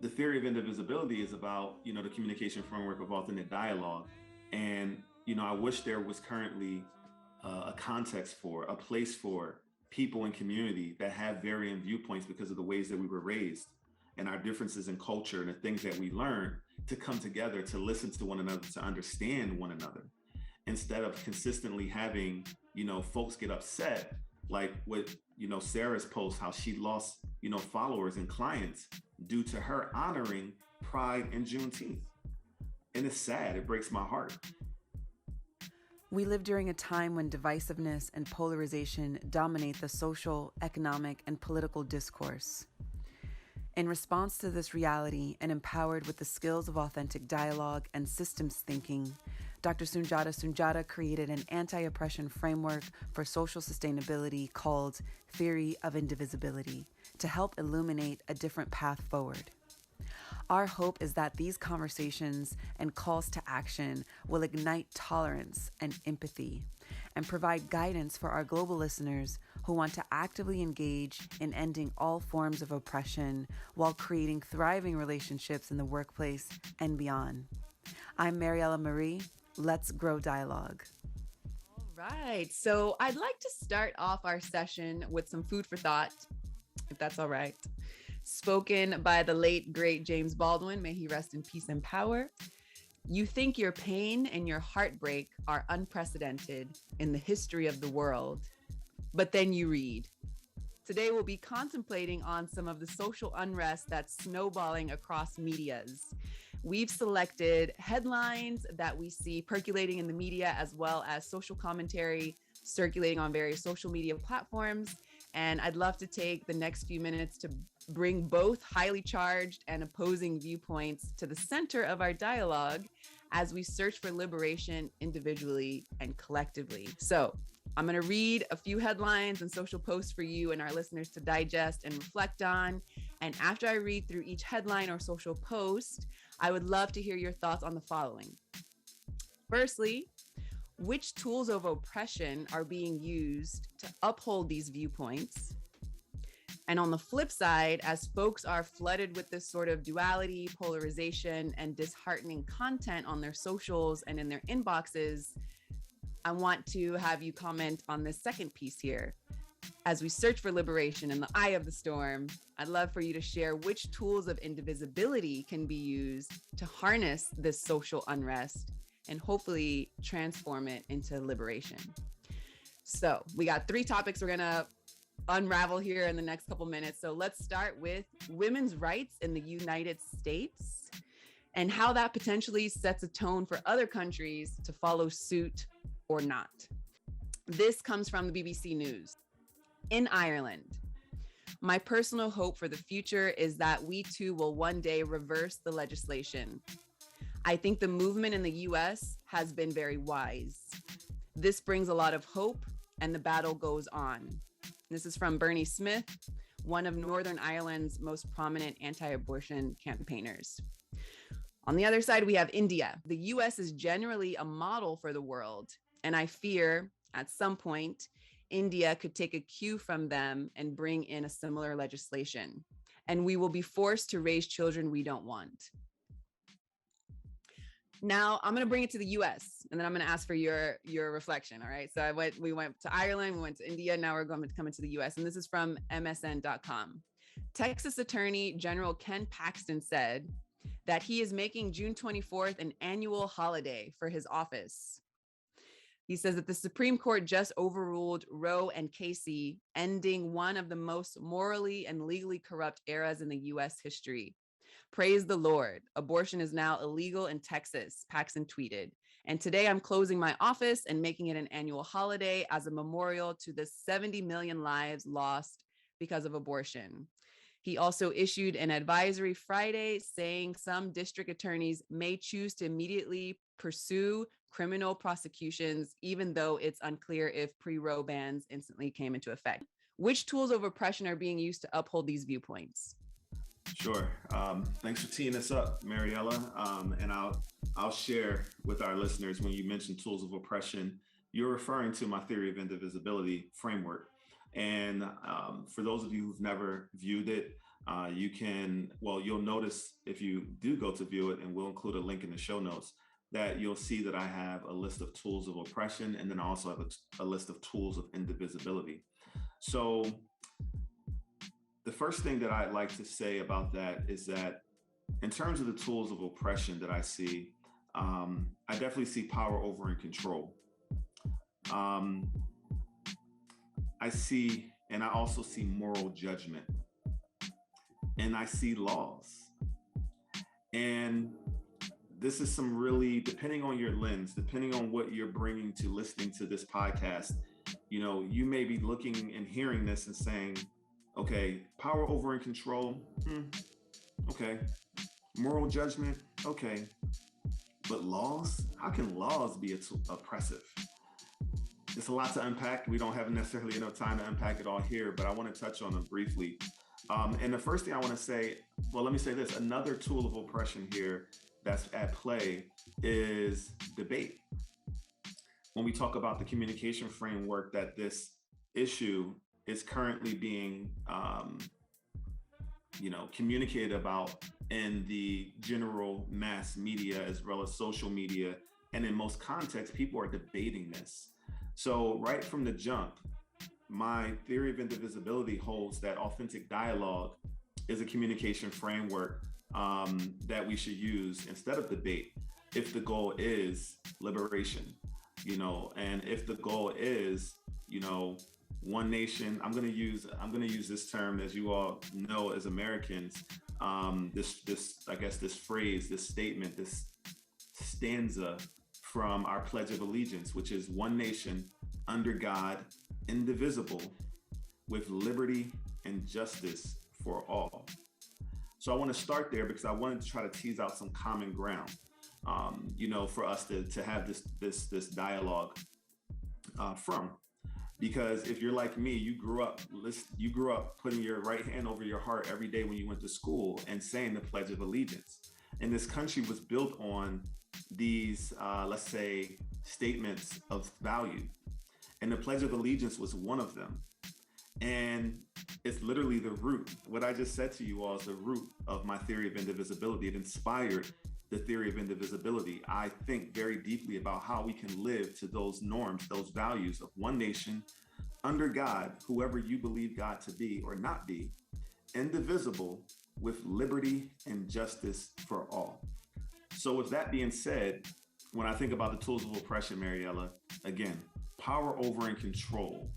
the theory of indivisibility is about, the communication framework of authentic dialogue. And, I wish there was currently a context for, a place for people in community that have varying viewpoints because of the ways that we were raised and our differences in culture and the things that we learn, to come together, to listen to one another, to understand one another, instead of consistently having, folks get upset, like what, Sarah's post, how she lost, followers and clients due to her honoring Pride and Juneteenth. And it's sad. It breaks my heart. We live during a time when divisiveness and polarization dominate the social, economic, and political discourse. In response to this reality and empowered with the skills of authentic dialogue and systems thinking, Dr. Sunjata Sunjata created an anti-oppression framework for social sustainability called Theory of Indivisibility to help illuminate a different path forward. Our hope is that these conversations and calls to action will ignite tolerance and empathy and provide guidance for our global listeners who want to actively engage in ending all forms of oppression while creating thriving relationships in the workplace and beyond. I'm Mariella Marie. Let's grow dialogue. All right. So I'd like to start off our session with some food for thought, if that's all right. Spoken by the late, great James Baldwin. May he rest in peace and power. You think your pain and your heartbreak are unprecedented in the history of the world, but then you read. Today, we'll be contemplating on some of the social unrest that's snowballing across medias. We've selected headlines that we see percolating in the media, as well as social commentary circulating on various social media platforms. And I'd love to take the next few minutes to bring both highly charged and opposing viewpoints to the center of our dialogue as we search for liberation individually and collectively. So I'm going to read a few headlines and social posts for you and our listeners to digest and reflect on. And after I read through each headline or social post, I would love to hear your thoughts on the following. Firstly, which tools of oppression are being used to uphold these viewpoints? And on the flip side, as folks are flooded with this sort of duality, polarization, and disheartening content on their socials and in their inboxes, I want to have you comment on this second piece here. As we search for liberation in the eye of the storm, I'd love for you to share which tools of indivisibility can be used to harness this social unrest and hopefully transform it into liberation. So we got 3 topics we're gonna unravel here in the next couple minutes. So let's start with women's rights in the United States and how that potentially sets a tone for other countries to follow suit or not. This comes from the BBC News. In Ireland, my personal hope for the future is that we too will one day reverse the legislation. I think the movement in the US has been very wise. This brings a lot of hope and the battle goes on. This is from Bernie Smith, one of Northern Ireland's most prominent anti-abortion campaigners. On the other side, we have India. The US is generally a model for the world, and I fear at some point, India could take a cue from them and bring in a similar legislation, and we will be forced to raise children we don't want. Now, I'm going to bring it to the US, and then I'm going to ask for your reflection, all right? So we went to Ireland, we went to India, now we're going to come into the US, and this is from MSN.com. Texas Attorney General Ken Paxton said that he is making June 24th an annual holiday for his office. He says that the Supreme Court just overruled Roe and Casey, ending one of the most morally and legally corrupt eras in the US history. Praise the Lord. Abortion is now illegal in Texas, Paxton tweeted. And today I'm closing my office and making it an annual holiday as a memorial to the 70 million lives lost because of abortion. He also issued an advisory Friday saying some district attorneys may choose to immediately pursue criminal prosecutions, even though it's unclear if pre-Roe bans instantly came into effect. Which tools of oppression are being used to uphold these viewpoints? Sure. Thanks for teeing this up, Mariella. And I'll share with our listeners, when you mentioned tools of oppression, you're referring to my theory of indivisibility framework. And for those of you who've never viewed it, You can, well, you'll notice if you do go to view it, and we'll include a link in the show notes, that you'll see that I have a list of tools of oppression, and then I also have a list of tools of indivisibility. So the first thing that I'd like to say about that is that in terms of the tools of oppression that I see, I definitely see power over and control. I see, and I also see moral judgment, and I see laws. And this is some really, depending on your lens, depending on what you're bringing to listening to this podcast, you may be looking and hearing this and saying, okay, power over and control, okay. Moral judgment, okay. But laws, how can laws be oppressive? It's a lot to unpack. We don't have necessarily enough time to unpack it all here, but I want to touch on them briefly. And the first thing I want to say, well, let me say this, another tool of oppression here that's at play is debate. When we talk about the communication framework that this issue is currently being, communicated about in the general mass media, as well as social media, and in most contexts, people are debating this. So right from the jump, my theory of indivisibility holds that authentic dialogue is a communication framework that we should use instead of debate, if the goal is liberation, and if the goal is, one nation. I'm gonna use this term, as you all know, as Americans, this phrase, this statement, this stanza from our Pledge of Allegiance, which is one nation under God, indivisible, with liberty and justice for all. So I want to start there because I wanted to try to tease out some common ground, for us to have this dialogue from. Because if you're like me, you grew up putting your right hand over your heart every day when you went to school and saying the Pledge of Allegiance. And this country was built on these, let's say, statements of value. And the Pledge of Allegiance was one of them. And it's literally the root. What I just said to you all is the root of my theory of indivisibility. It inspired the theory of indivisibility. I think very deeply about how we can live to those norms, those values of one nation, under God, whoever you believe God to be or not be, indivisible, with liberty and justice for all. So with that being said, when I think about the tools of oppression, Mariella, again, power over and control.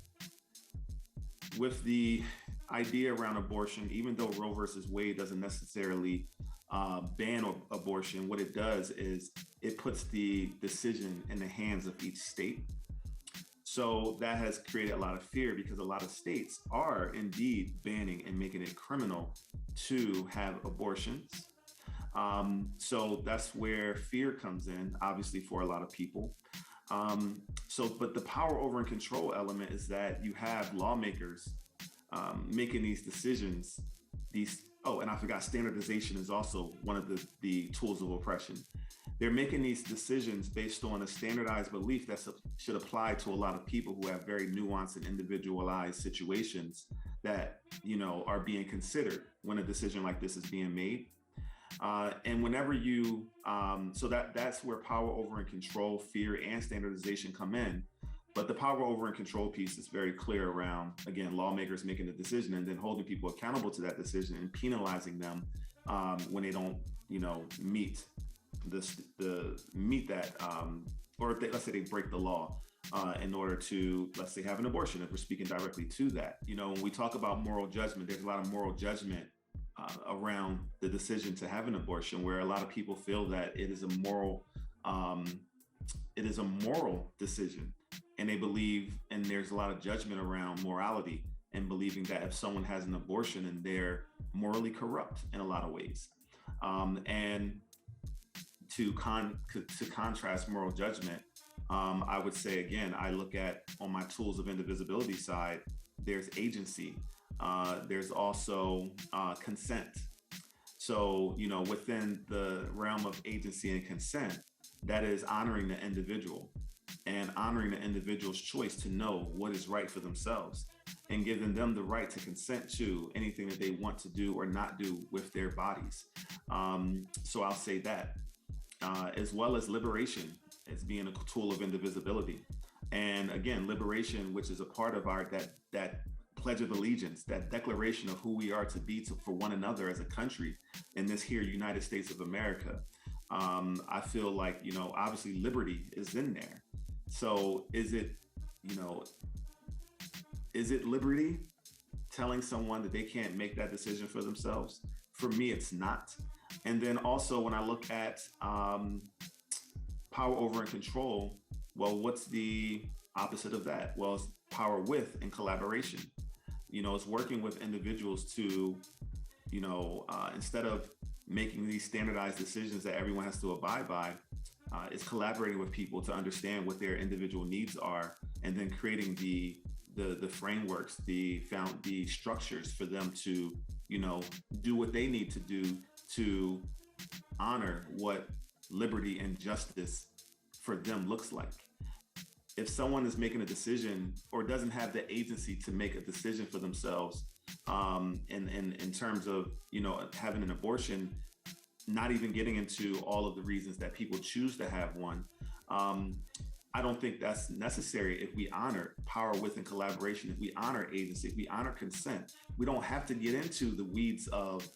With the idea around abortion, even though Roe versus Wade doesn't necessarily ban abortion, what it does is it puts the decision in the hands of each state. So that has created a lot of fear because a lot of states are indeed banning and making it criminal to have abortions. So that's where fear comes in, obviously, for a lot of people. But the power over and control element is that you have lawmakers making these decisions. And I forgot, standardization is also one of the tools of oppression. They're making these decisions based on a standardized belief that should apply to a lot of people who have very nuanced and individualized situations that, are being considered when a decision like this is being made. And whenever you, that's where power over and control, fear, and standardization come in. But the power over and control piece is very clear around, again, lawmakers making the decision and then holding people accountable to that decision and penalizing them when they don't, meet that, or if let's say they break the law in order to, let's say, have an abortion, if we're speaking directly to that. When we talk about moral judgment, there's a lot of moral judgment around the decision to have an abortion, where a lot of people feel that it is a moral decision. And they believe, and there's a lot of judgment around morality and believing that if someone has an abortion and they're morally corrupt in a lot of ways. And to contrast moral judgment, I would say, again, I look at, on my tools of indivisibility side, there's agency. There's also consent. So, within the realm of agency and consent, that is honoring the individual. and honoring the individual's choice to know what is right for themselves, and giving them the right to consent to anything that they want to do or not do with their bodies. So I'll say that, as well as liberation as being a tool of indivisibility. And again, liberation, which is a part of our that Pledge of Allegiance, that declaration of who we are to be for one another as a country in this here United States of America. I feel like, obviously liberty is in there. So is it liberty telling someone that they can't make that decision for themselves? For me, it's not. And then also when I look at power over and control, well, what's the opposite of that? Well, it's power with and collaboration. It's working with individuals to, instead of making these standardized decisions that everyone has to abide by, it's collaborating with people to understand what their individual needs are, and then creating the frameworks, the structures for them to, do what they need to do to honor what liberty and justice for them looks like. If someone is making a decision or doesn't have the agency to make a decision for themselves, in terms of, having an abortion, not even getting into all of the reasons that people choose to have one, I don't think that's necessary. If we honor power with and collaboration, if we honor agency, if we honor consent, we don't have to get into the weeds of,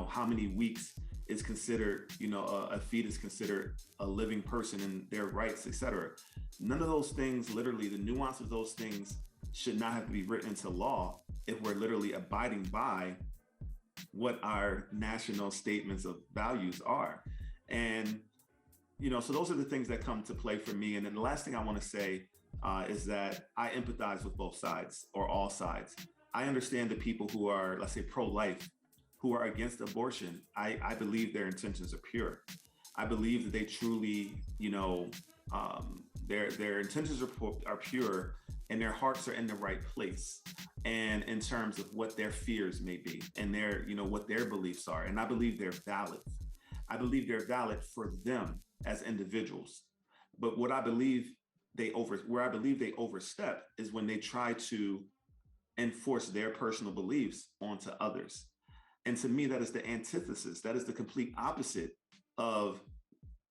how many weeks is considered, a fetus considered a living person and their rights, et cetera. None of those things, literally the nuance of those things should not have to be written into law if we're literally abiding by what our national statements of values are. And, so those are the things that come to play for me. And then the last thing I want to say is that I empathize with both sides, or all sides. I understand the people who are, let's say, pro-life, who are against abortion. I believe their intentions are pure. I believe that they truly, their intentions are pure, and their hearts are in the right place. And in terms of what their fears may be, and their, what their beliefs are. And I believe they're valid. I believe they're valid for them as individuals. But what I believe where I believe they overstep is when they try to enforce their personal beliefs onto others. And to me, that is the antithesis. That is the complete opposite of,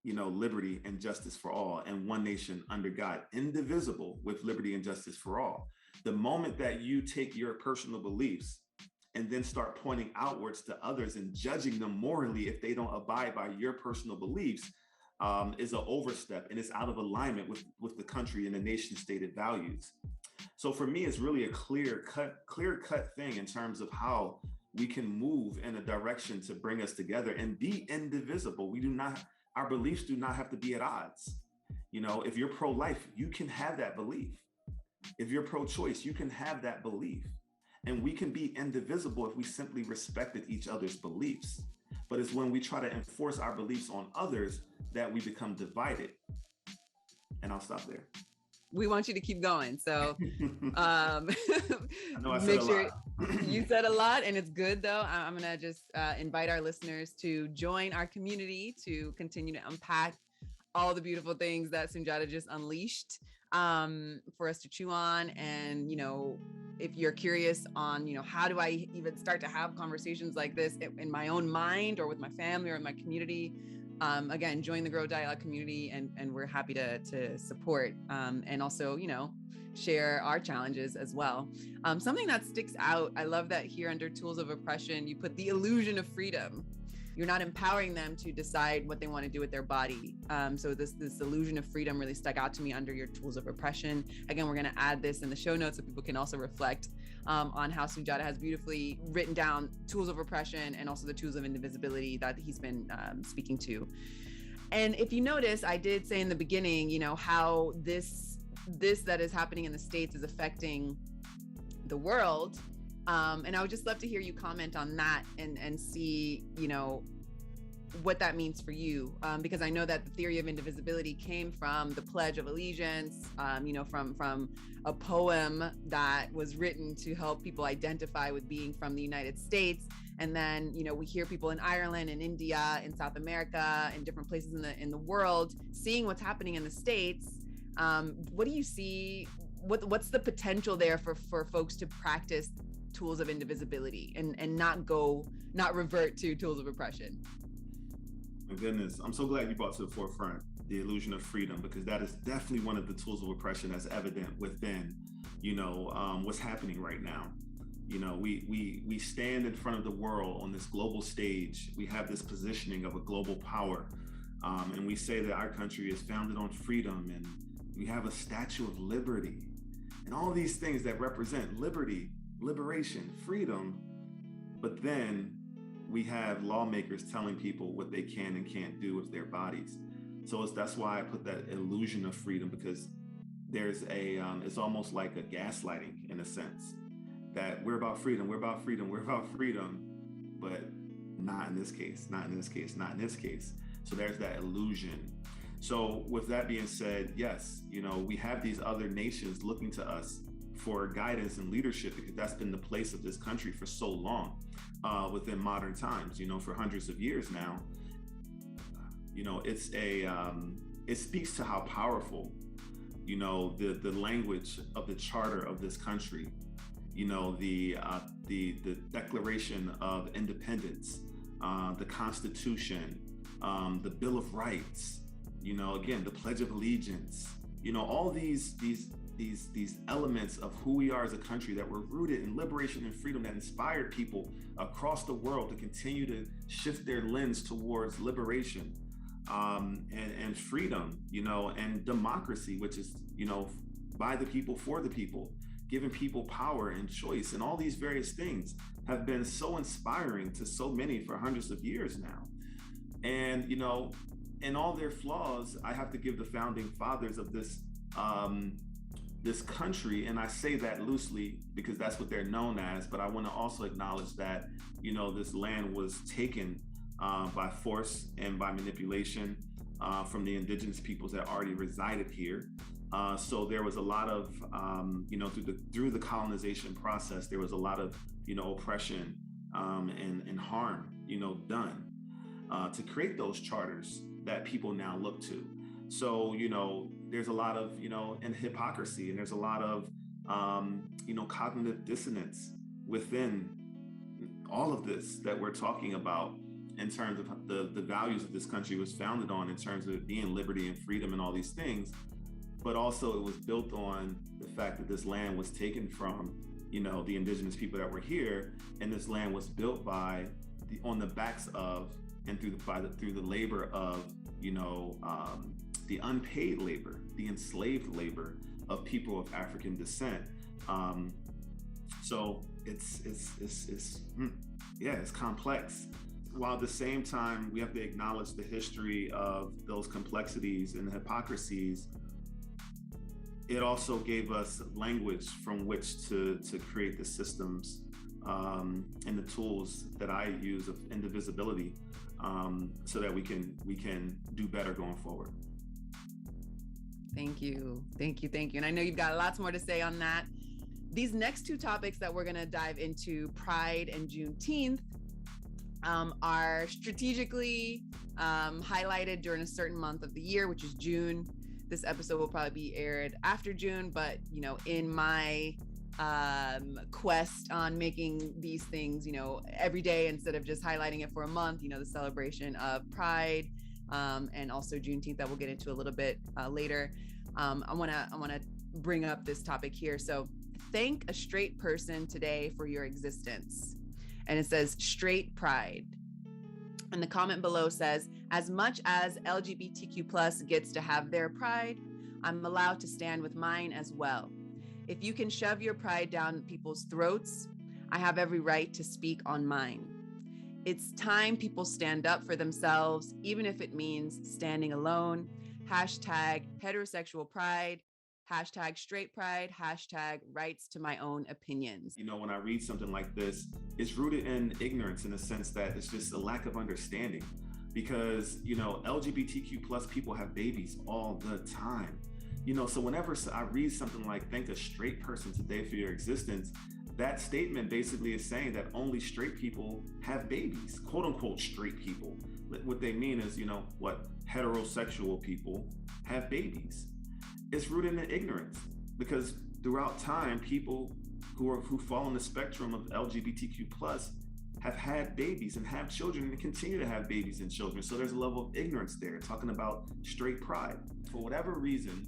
liberty and justice for all, and one nation under God, indivisible, with liberty and justice for all. The moment that you take your personal beliefs and then start pointing outwards to others and judging them morally if they don't abide by your personal beliefs, is an overstep, and it's out of alignment with the country and the nation's stated values. So for me, it's really a clear cut thing in terms of how we can move in a direction to bring us together and be indivisible. Our beliefs do not have to be at odds. If you're pro-life, you can have that belief. If you're pro-choice, you can have that belief. And we can be indivisible if we simply respected each other's beliefs. But it's when we try to enforce our beliefs on others that we become divided. And I'll stop there. We want you to keep going. So I know I said a lot. You said a lot, and it's good though. I'm going to just invite our listeners to join our community to continue to unpack all the beautiful things that Sunjata just unleashed for us to chew on. And, if you're curious on, how do I even start to have conversations like this in my own mind or with my family or in my community, again, join the Grow Dialogue community, and we're happy to support and also, share our challenges as well. Something that sticks out, I love that here under Tools of Oppression, you put the illusion of freedom. You're not empowering them to decide what they want to do with their body. So this illusion of freedom really stuck out to me under your Tools of Oppression. Again, we're going to add this in the show notes so people can also reflect on how Sunjata has beautifully written down tools of oppression and also the tools of indivisibility that he's been speaking to. And if you notice, I did say in the beginning, how this that is happening in the States is affecting the world. And I would just love to hear you comment on that and see, what that means for you. Because I know that the theory of indivisibility came from the Pledge of Allegiance, from a poem that was written to help people identify with being from the United States. And then, we hear people in Ireland and India, in South America, and different places in the world, seeing what's happening in the States, What do you see? What's the potential there for folks to practice tools of indivisibility and not revert to tools of oppression? My goodness, I'm so glad you brought to the forefront the illusion of freedom, because that is definitely one of the tools of oppression that's evident within, what's happening right now. We stand in front of the world on this global stage. We have this positioning of a global power, and we say that our country is founded on freedom, and we have a Statue of Liberty, and all these things that represent liberty, liberation, freedom. But then we have lawmakers telling people what they can and can't do with their bodies. So that's why I put that illusion of freedom, because there's it's almost like a gaslighting in a sense, that we're about freedom, we're about freedom, we're about freedom, but not in this case, not in this case, not in this case. So there's that illusion. So with that being said, yes, we have these other nations looking to us for guidance and leadership, because that's been the place of this country for so long, within modern times, for hundreds of years now. It speaks to how powerful, the language of the charter of this country, the Declaration of Independence, the Constitution, the Bill of Rights, again, the Pledge of Allegiance, all these elements of who we are as a country that were rooted in liberation and freedom, that inspired people across the world to continue to shift their lens towards liberation, and freedom, and democracy, which is, by the people, for the people, giving people power and choice, and all these various things have been so inspiring to so many for hundreds of years now. And, in all their flaws, I have to give the founding fathers of this country, and I say that loosely because that's what they're known as, but I want to also acknowledge that, this land was taken by force and by manipulation from the indigenous peoples that already resided here. So there was a lot of, through the colonization process, there was a lot of, oppression and harm, done to create those charters that people now look to. So, there's a lot of, and hypocrisy, and there's a lot of, cognitive dissonance within all of this that we're talking about, in terms of the values that this country was founded on, in terms of it being liberty and freedom and all these things. But also it was built on the fact that this land was taken from, the indigenous people that were here, and this land was built on the backs of, and through the labor of, the unpaid labor, the enslaved labor of people of African descent. So it's complex. While at the same time, we have to acknowledge the history of those complexities and hypocrisies. It also gave us language from which to create the systems and the tools that I use of indivisibility, so that we can do better going forward. Thank you. And I know you've got lots more to say on that. These next two topics that we're going to dive into, Pride and Juneteenth, are strategically highlighted during a certain month of the year, which is June. This episode will probably be aired after June, but in my quest on making these things, every day, instead of just highlighting it for a month, the celebration of Pride, and also Juneteenth that we'll get into a little bit later. I want to bring up this topic here. So, thank a straight person today for your existence. And it says straight pride. And the comment below says, as much as LGBTQ plus gets to have their pride, I'm allowed to stand with mine as well. If you can shove your pride down people's throats, I have every right to speak on mine. It's time people stand up for themselves, even if it means standing alone. Hashtag heterosexual pride, hashtag straight pride, hashtag rights to my own opinions. When I read something like this, it's rooted in ignorance, in the sense that it's just a lack of understanding, because, LGBTQ plus people have babies all the time. So whenever I read something like thank a straight person today for your existence, that statement basically is saying that only straight people have babies, quote unquote straight people. What they mean is, heterosexual people have babies. it's rooted in ignorance, because throughout time, people who fall on the spectrum of LGBTQ plus have had babies and have children and continue to have babies and children. So there's a level of ignorance there, talking about straight pride. For whatever reason,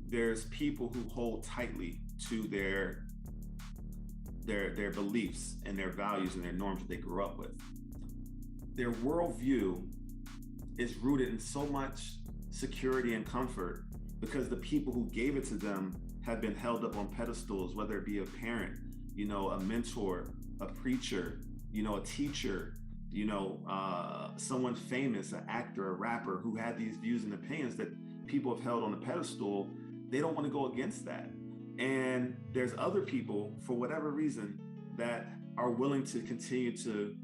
there's people who hold tightly to their beliefs and their values and their norms that they grew up with. Their worldview is rooted in so much security and comfort because the people who gave it to them have been held up on pedestals, whether it be a parent, a mentor, a preacher, a teacher, someone famous, an actor, a rapper who had these views and opinions that people have held on a pedestal. They don't want to go against that. And there's other people, for whatever reason, that are willing to continue to,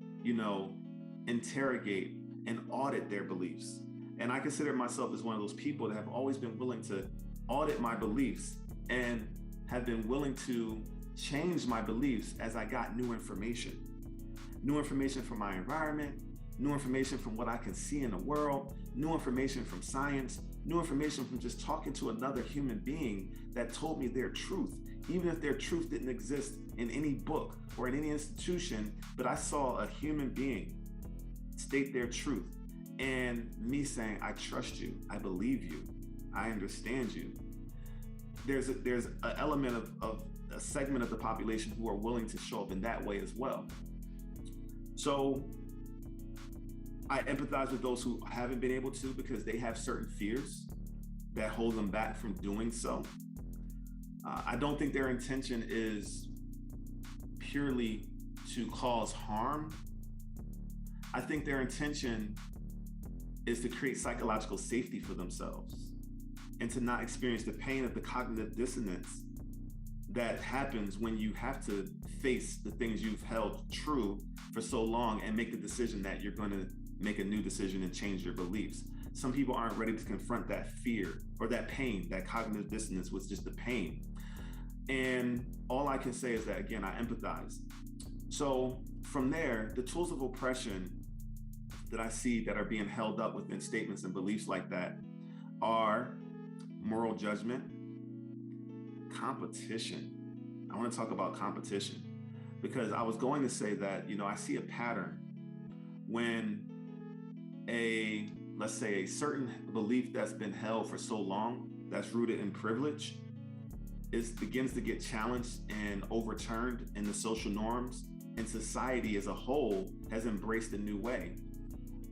interrogate and audit their beliefs. And I consider myself as one of those people that have always been willing to audit my beliefs and have been willing to change my beliefs as I got new information from my environment, new information from what I can see in the world, new information from science, new information from just talking to another human being that told me their truth, even if their truth didn't exist in any book or in any institution, but I saw a human being state their truth, and me saying, I trust you, I believe you, I understand you. There's an element of a segment of the population who are willing to show up in that way as well. So I empathize with those who haven't been able to, because they have certain fears that hold them back from doing so. I don't think their intention is purely to cause harm. I think their intention is to create psychological safety for themselves and to not experience the pain of the cognitive dissonance that happens when you have to face the things you've held true for so long and make the decision that you're going to make a new decision and change your beliefs. Some people aren't ready to confront that fear or that pain. That cognitive dissonance was just the pain. And all I can say is that, again, I empathize. So from there, the tools of oppression that I see that are being held up within statements and beliefs like that are moral judgment, competition. I want to talk about competition because I was going to say that, I see a pattern when let's say a certain belief that's been held for so long, that's rooted in privilege, begins to get challenged and overturned in the social norms, and society as a whole has embraced a new way.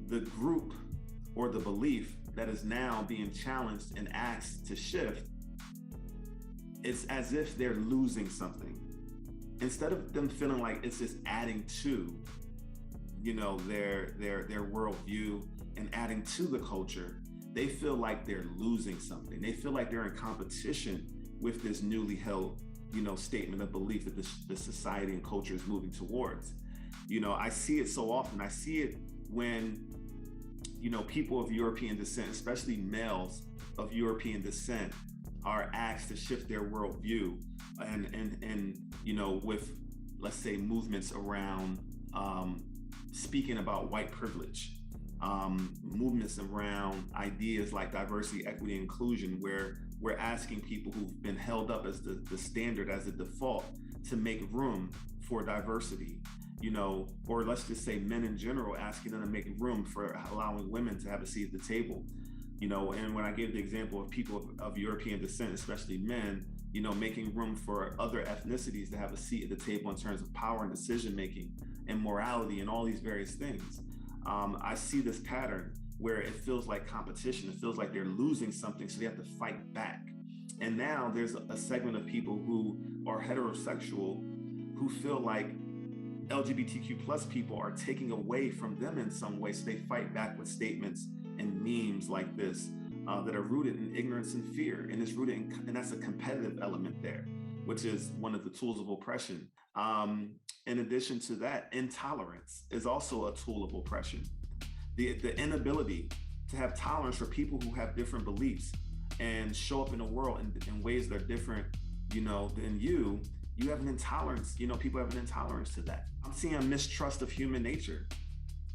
The group or the belief that is now being challenged and asked to shift, it's as if they're losing something. Instead of them feeling like it's just adding to, their worldview and adding to the culture, they feel like they're losing something. They feel like they're in competition with this newly held, statement of belief that the society and culture is moving towards. I see it so often. I see it when, people of European descent, especially males of European descent, are asked to shift their worldview and with, let's say, movements around speaking about white privilege, movements around ideas like diversity, equity, and inclusion, where we're asking people who've been held up as the standard, as the default, to make room for diversity, or let's just say men in general, asking them to make room for allowing women to have a seat at the table. And when I gave the example of people of European descent, especially men, making room for other ethnicities to have a seat at the table in terms of power and decision-making and morality and all these various things. I see this pattern where it feels like competition. It feels like they're losing something, so they have to fight back. And now there's a segment of people who are heterosexual who feel like LGBTQ plus people are taking away from them in some way, so they fight back with statements and memes like this that are rooted in ignorance and fear, and it's rooted in, and that's a competitive element there, which is one of the tools of oppression. In addition to that, intolerance is also a tool of oppression. The inability to have tolerance for people who have different beliefs and show up in the world in ways that are different, than you have an intolerance. People have an intolerance to that. I'm seeing a mistrust of human nature.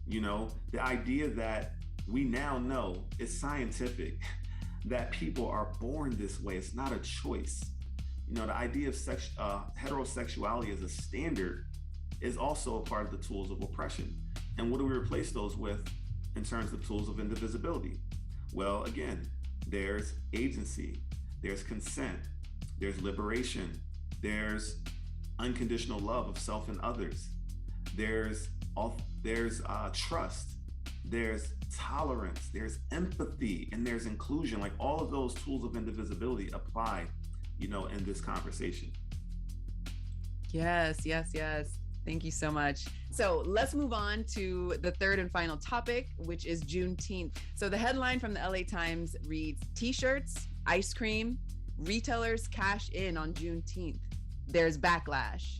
The idea that we now know is scientific, that people are born this way. It's not a choice. You know, the idea of heterosexuality as a standard is also a part of the tools of oppression. And what do we replace those with in terms of tools of indivisibility? Well, again, there's agency, there's consent, there's liberation, there's unconditional love of self and others, there's trust, there's tolerance, there's empathy, and there's inclusion. Like all of those tools of indivisibility apply, you know, in this conversation. Yes, yes, yes. Thank you so much. So let's move on to the third and final topic, which is Juneteenth. So the headline from the LA Times reads, T-shirts, ice cream, retailers cash in on Juneteenth. There's backlash.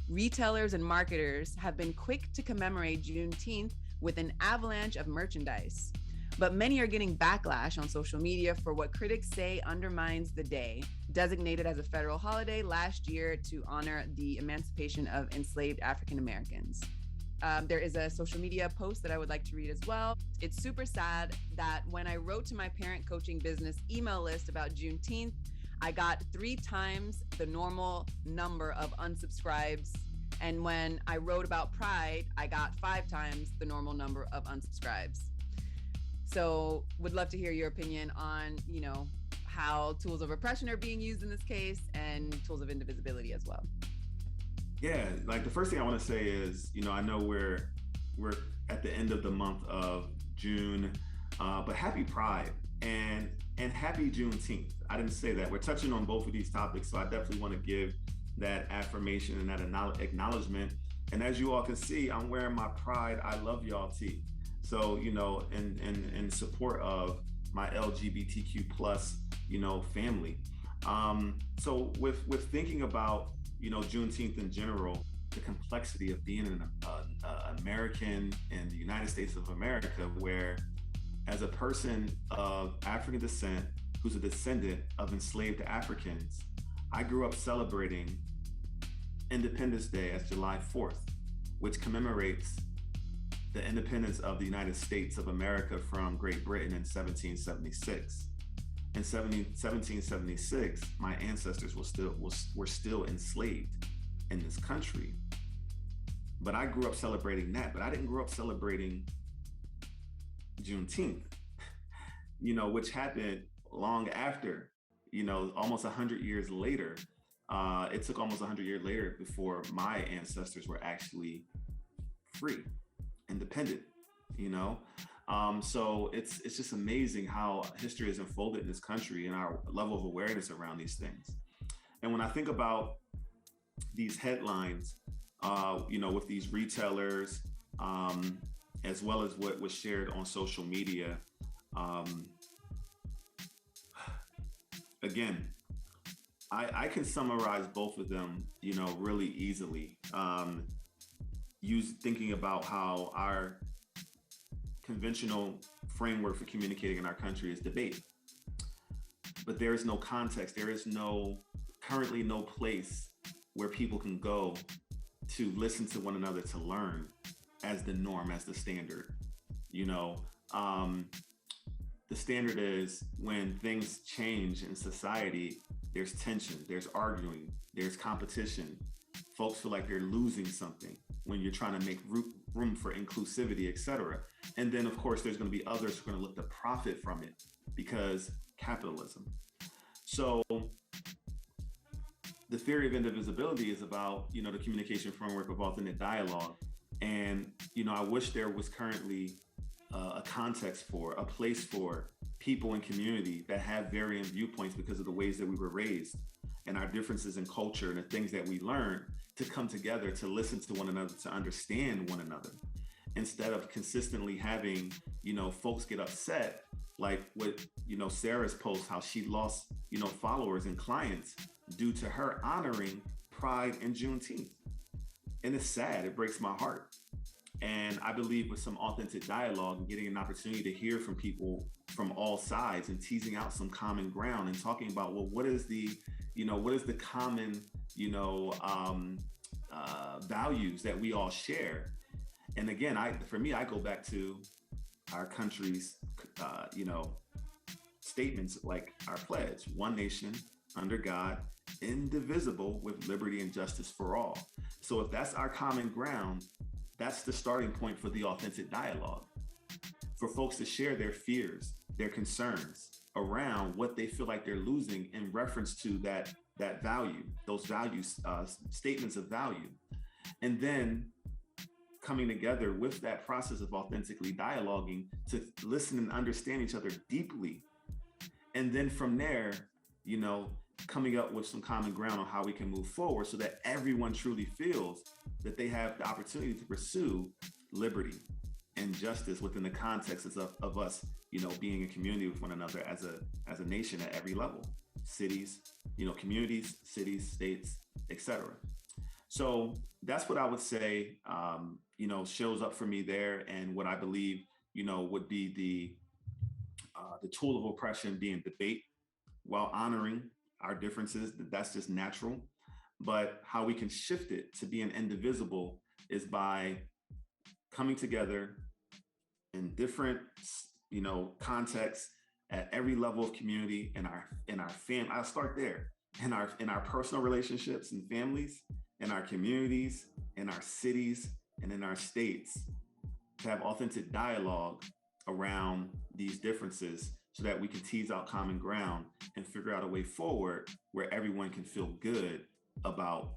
Retailers and marketers have been quick to commemorate Juneteenth with an avalanche of merchandise. But many are getting backlash on social media for what critics say undermines the day, designated as a federal holiday last year to honor the emancipation of enslaved African Americans. There is a social media post that I would like to read as well. It's super sad that when I wrote to my parent coaching business email list about Juneteenth, I got 3 times the normal number of unsubscribes. And when I wrote about Pride, I got 5 times the normal number of unsubscribes. So would love to hear your opinion on, you know, how tools of oppression are being used in this case and tools of indivisibility as well. Yeah, like the first thing I want to say is, you know, I know we're at the end of the month of June, but happy Pride and happy Juneteenth. I didn't say that. We're touching on both of these topics, so I definitely want to give that affirmation and that acknowledgement. And as you all can see, I'm wearing my Pride I Love Y'all tee. So, you know, in support of my LGBTQ plus, you know, family. So with thinking about, you know, Juneteenth in general, the complexity of being an American in the United States of America, where as a person of African descent, who's a descendant of enslaved Africans, I grew up celebrating Independence Day as July 4th, which commemorates the independence of the United States of America from Great Britain in 1776. In 1776, my ancestors were still enslaved in this country. But I grew up celebrating that, but I didn't grow up celebrating Juneteenth, you know, which happened long after, you know, almost 100 years later. It took almost 100 years later before my ancestors were actually free, independent, you know? So it's just amazing how history is unfolded in this country and our level of awareness around these things. And when I think about these headlines, you know, with these retailers, as well as what was shared on social media, again, I can summarize both of them, you know, really easily. Thinking about how our conventional framework for communicating in our country is debate. But there is no context. There is currently no place where people can go to listen to one another, to learn as the norm, as the standard. You know, the standard is when things change in society, there's tension, there's arguing, there's competition. Folks feel like they're losing something when you're trying to make room for inclusivity, et cetera. And then, of course, there's going to be others who are going to look to profit from it because capitalism. So the theory of indivisibility is about, you know, the communication framework of authentic dialogue. And, you know, I wish there was currently a context for, a place for people in community that have varying viewpoints because of the ways that we were raised and our differences in culture and the things that we learn, to come together, to listen to one another, to understand one another, instead of consistently having, you know, folks get upset, like what, you know, Sarah's post, how she lost, you know, followers and clients due to her honoring Pride and Juneteenth. And it's sad, it breaks my heart. And I believe with some authentic dialogue and getting an opportunity to hear from people from all sides and teasing out some common ground and talking about, well, what is the common, you know, values that we all share. And again, for me, I go back to our country's, you know, statements like our pledge: one nation under God, indivisible, with liberty and justice for all. So if that's our common ground, that's the starting point for the authentic dialogue, for folks to share their fears, their concerns around what they feel like they're losing in reference to that value, those values, statements of value. And then coming together with that process of authentically dialoguing to listen and understand each other deeply. And then from there, coming up with some common ground on how we can move forward so that everyone truly feels that they have the opportunity to pursue liberty and justice within the context of us, being in community with one another as a nation at every level: cities, communities, cities, states, etc. So that's what I would say, shows up for me there, and what I believe, would be the tool of oppression being debate, while honoring our differences. That's just natural. But how we can shift it to being indivisible is by coming together in different, contexts at every level of community, in our family. I'll start there. In our personal relationships and families, in our communities, in our cities, and in our states, to have authentic dialogue around these differences so that we can tease out common ground and figure out a way forward where everyone can feel good about,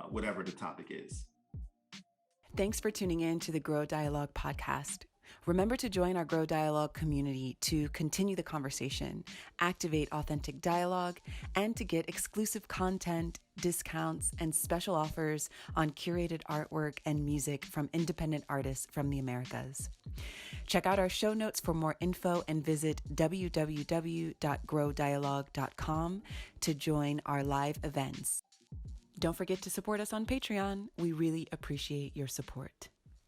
whatever the topic is. Thanks for tuning in to the Grow Dialogue podcast. Remember to join our Grow Dialogue community to continue the conversation, activate authentic dialogue, and to get exclusive content, discounts, and special offers on curated artwork and music from independent artists from the Americas. Check out our show notes for more info and visit www.growdialogue.com to join our live events. Don't forget to support us on Patreon. We really appreciate your support.